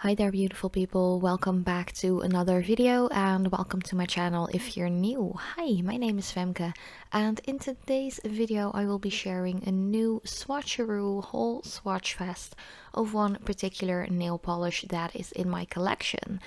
Hi there beautiful people, welcome back to another video and welcome to my channel if you're new. Hi, my name is Femke and in today's video I will be sharing a new swatcheroo haul swatch fest of one particular nail polish that is in my collection.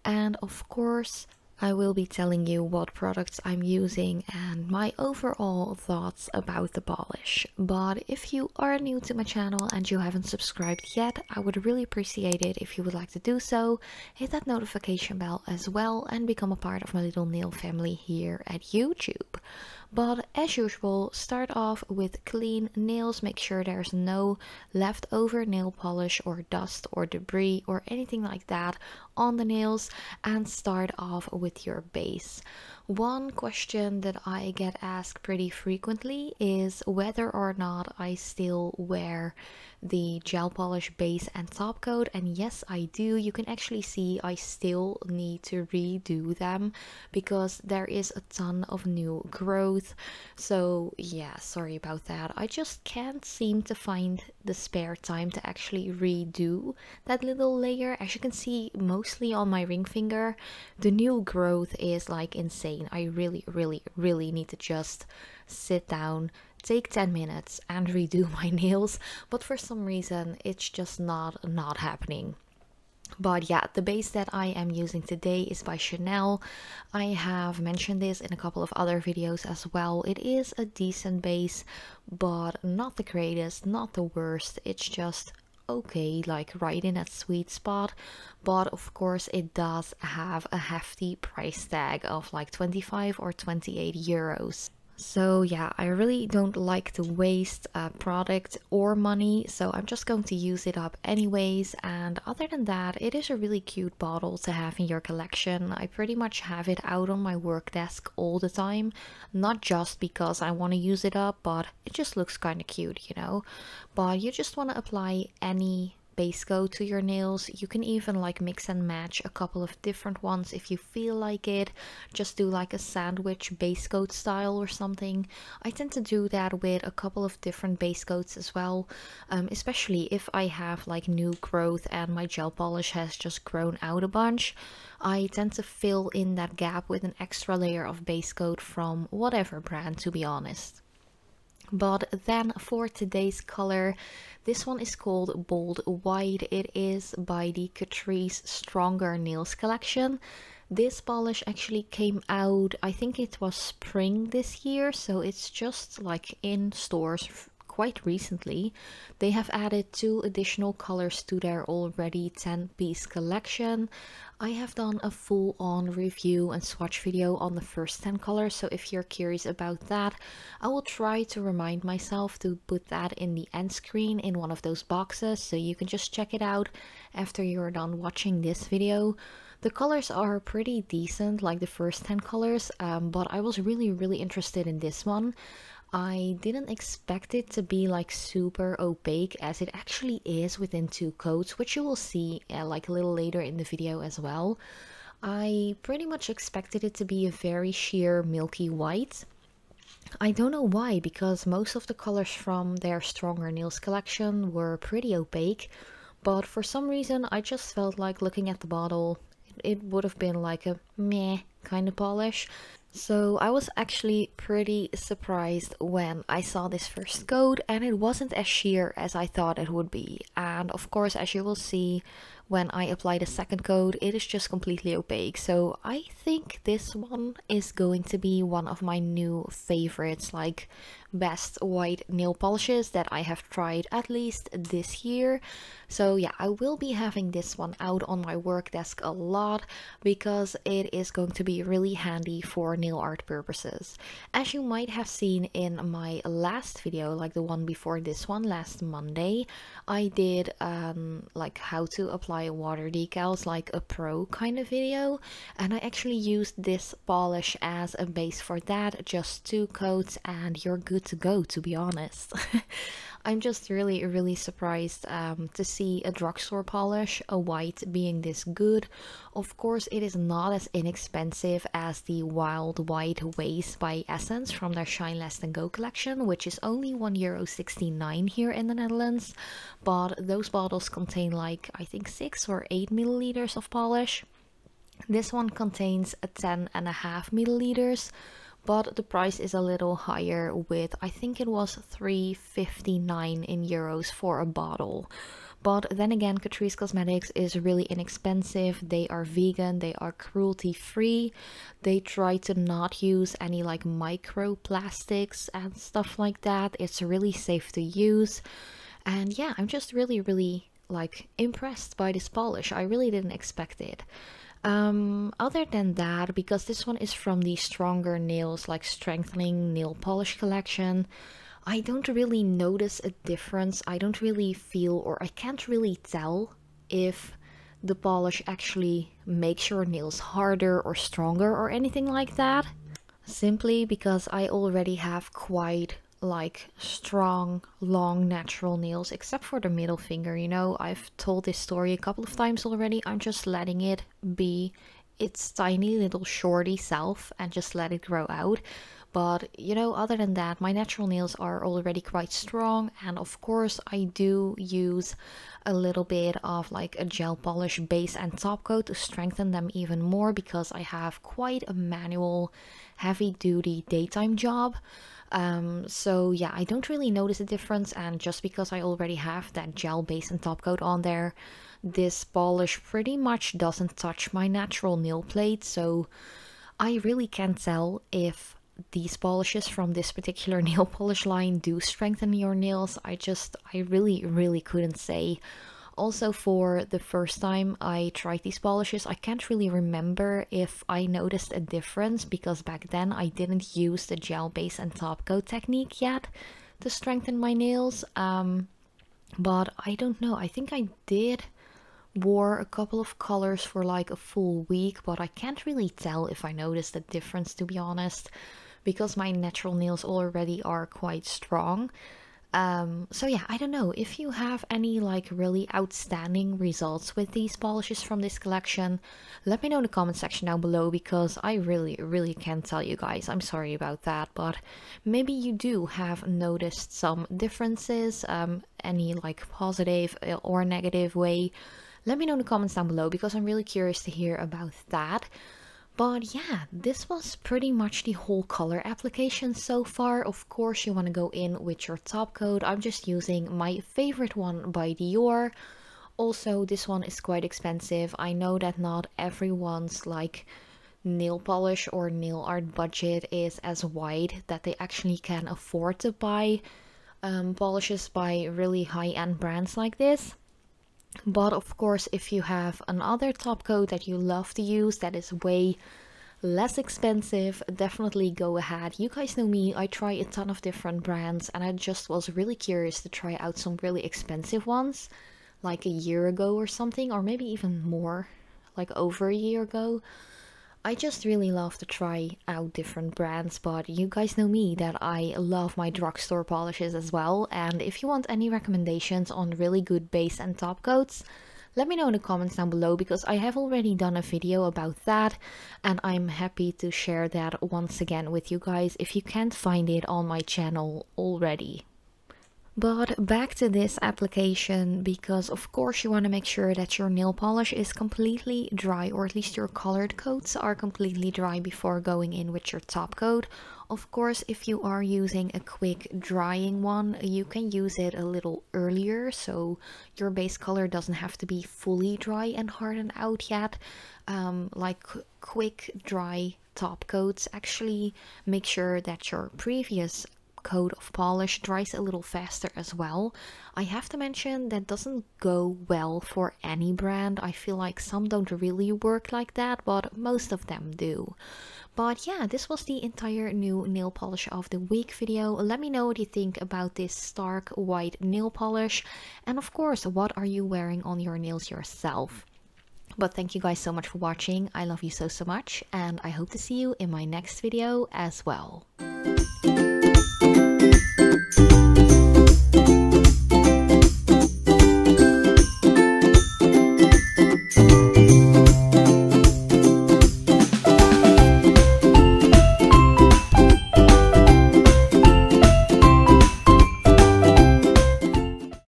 And of course I will be telling you what products I'm using and my overall thoughts about the polish. But if you are new to my channel and you haven't subscribed yet, I would really appreciate it if you would like to do so. Hit that notification bell as well and become a part of my little nail family here at YouTube. But as usual, start off with clean nails. Make sure there's no leftover nail polish or dust or debris or anything like that on the nails, and start off with your base. One question that I get asked pretty frequently is whether or not I still wear the gel polish base and top coat, and yes I do. You can actually see I still need to redo them because there is a ton of new growth. So yeah, sorry about that. I just can't seem to find the spare time to actually redo that little layer. As you can see, mostly on my ring finger, the new growth is like insane. I really need to just sit down, take 10 minutes and redo my nails, but for some reason it's just not happening. But yeah, the base that I am using today is by Chanel. I have mentioned this in a couple of other videos as well. It is a decent base, but not the greatest, not the worst. It's just okay, like right in that sweet spot. But of course it does have a hefty price tag of like 25 or 28 euros. So yeah, I really don't like to waste product or money, so I'm just going to use it up anyways. And other than that, it is a really cute bottle to have in your collection. I pretty much have it out on my work desk all the time, not just because I want to use it up, but it just looks kind of cute, you know. But you just want to apply any base coat to your nails. You can even like mix and match a couple of different ones if you feel like it. Just do like a sandwich base coat style or something. I tend to do that with a couple of different base coats as well, especially if I have like new growth and my gel polish has just grown out a bunch. I tend to fill in that gap with an extra layer of base coat from whatever brand, to be honest. But then for today's color, this one is called Bold White. It is by the Catrice Stronger Nails collection. This polish actually came out, I think it was spring this year, so it's just like in stores quite recently. They have added 2 additional colors to their already 10-piece collection. I have done a full-on review and swatch video on the first 10 colors, so if you're curious about that, I will try to remind myself to put that in the end screen in one of those boxes, so you can just check it out after you're done watching this video. The colors are pretty decent, like the first 10 colors, but I was really interested in this one. I didn't expect it to be like super opaque, as it actually is within 2 coats, which you will see like a little later in the video as well. I pretty much expected it to be a very sheer milky white. I don't know why, because most of the colors from their Stronger Nails collection were pretty opaque, but for some reason I just felt like looking at the bottle, it would have been like a meh kind of polish. So I was actually pretty surprised when I saw this first coat, and it wasn't as sheer as I thought it would be. And of course, as you will see when I apply the second coat, it is just completely opaque. So I think this one is going to be one of my new favorites, like best white nail polishes that I have tried at least this year. So yeah, I will be having this one out on my work desk a lot because it is going to be really handy for nail art purposes. As you might have seen in my last video, like the one before this one, last Monday, I did like how to apply water decals, like a pro kind of video, and I actually used this polish as a base for that. Just 2 coats and you're good to go, to be honest. I'm just really surprised to see a drugstore polish, a white, being this good. Of course, it is not as inexpensive as the Wild White Waste by Essence from their Shine Less Than Go collection, which is only €1.69 here in the Netherlands. But those bottles contain like, I think 6 or 8 milliliters of polish. This one contains 10.5 milliliters. But the price is a little higher with, I think it was €3.59 in euros for a bottle. But then again, Catrice Cosmetics is really inexpensive. They are vegan, they are cruelty free. They try to not use any like microplastics and stuff like that. It's really safe to use. And yeah, I'm just really like impressed by this polish. I really didn't expect it. Other than that, because this one is from the Stronger Nails, like strengthening nail polish collection, I don't really notice a difference. I don't really feel, or I can't really tell if the polish actually makes your nails harder or stronger or anything like that. Simply because I already have quite like strong, long, natural nails, except for the middle finger. You know, I've told this story a couple of times already. I'm just letting it be its tiny little shorty self and just let it grow out. But you know, other than that, my natural nails are already quite strong, and of course I do use a little bit of like a gel polish base and top coat to strengthen them even more, because I have quite a manual, heavy duty daytime job. So yeah, I don't really notice a difference, and just because I already have that gel base and top coat on there, this polish pretty much doesn't touch my natural nail plate, so I really can't tell if these polishes from this particular nail polish line do strengthen your nails. I really couldn't say. Also, for the first time I tried these polishes, I can't really remember if I noticed a difference, because back then I didn't use the gel base and top coat technique yet to strengthen my nails. But I don't know, I think I did wore a couple of colors for like a full week, but I can't really tell if I noticed a difference, to be honest, because my natural nails already are quite strong. So yeah, I don't know if you have any like really outstanding results with these polishes from this collection. Let me know in the comment section down below, because I really can't tell you guys. I'm sorry about that, but maybe you do have noticed some differences, any like positive or negative way. Let me know in the comments down below, because I'm really curious to hear about that. But yeah, this was pretty much the whole color application so far. Of course, you want to go in with your top coat. I'm just using my favorite one by Dior. Also, this one is quite expensive. I know that not everyone's like nail polish or nail art budget is as wide that they actually can afford to buy polishes by really high-end brands like this. But of course, if you have another top coat that you love to use that is way less expensive, definitely go ahead. You guys know me, I try a ton of different brands, and I just was really curious to try out some really expensive ones like a year ago or something, or maybe even more, like over a year ago. I just really love to try out different brands, but you guys know me that I love my drugstore polishes as well. And if you want any recommendations on really good base and top coats, let me know in the comments down below, because I have already done a video about that, and I'm happy to share that once again with you guys if you can't find it on my channel already. But back to this application, because of course you want to make sure that your nail polish is completely dry, or at least your colored coats are completely dry before going in with your top coat. Of course, if you are using a quick drying one, you can use it a little earlier, so your base color doesn't have to be fully dry and hardened out yet. Like quick dry top coats actually make sure that your previous coat of polish dries a little faster as well. I have to mention that doesn't go well for any brand. I feel like some don't really work like that, but most of them do. But yeah, this was the entire new nail polish of the week video. Let me know what you think about this stark white nail polish, and of course, what are you wearing on your nails yourself? But thank you guys so much for watching. I love you so much, and I hope to see you in my next video as well.